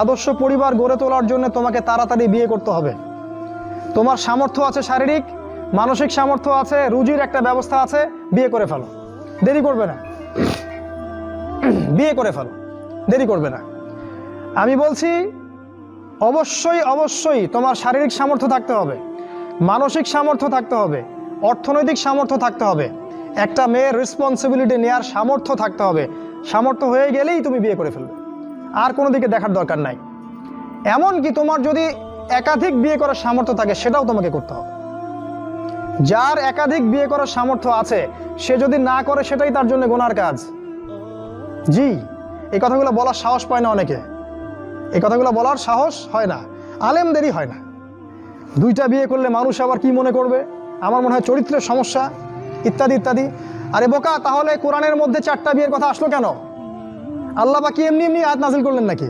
আদর্শ পরিবার গড়ে তোলার জন্য তোমাকে তাড়াতাড়ি বিয়ে করতে হবে। তোমার সামর্থ্য আছে, শারীরিক মানসিক সামর্থ্য আছে, রুজির একটা ব্যবস্থা আছে, বিয়ে করে ফেলো, দেরি করবে না। বিয়ে করে ফেলো, দেরি করবে না। আমি বলছি অবশ্যই অবশ্যই তোমার শারীরিক সামর্থ্য থাকতে হবে, মানসিক সামর্থ্য থাকতে হবে, অর্থনৈতিক সামর্থ্য থাকতে হবে, একটা মেয়ের রেসপন্সিবিলিটি নেওয়ার সামর্থ্য থাকতে হবে। সামর্থ্য হয়ে গেলেই তুমি বিয়ে করে ফেলবে, আর কোনো দিকে দেখার দরকার নাই। এমনকি তোমার যদি একাধিক বিয়ে করার সামর্থ্য থাকে সেটাও তোমাকে করতে হবে। যার একাধিক বিয়ে করার সামর্থ্য আছে সে যদি না করে সেটাই তার জন্য গুনার কাজ। জি, এই কথাগুলো বলার সাহস পায় না অনেকে, এই কথাগুলো বলার সাহস হয় না, আলেমদেরই হয় না। দুইটা বিয়ে করলে মানুষ আবার কি মনে করবে, আমার মনে হয় চরিত্রের সমস্যা ইত্যাদি ইত্যাদি। আরে বোকা, তাহলে কোরআনের মধ্যে 4টা বিয়ের কথা আসলো কেন? আল্লাহ বা কি এমনি এমনি আয়াত নাজিল করলেন নাকি?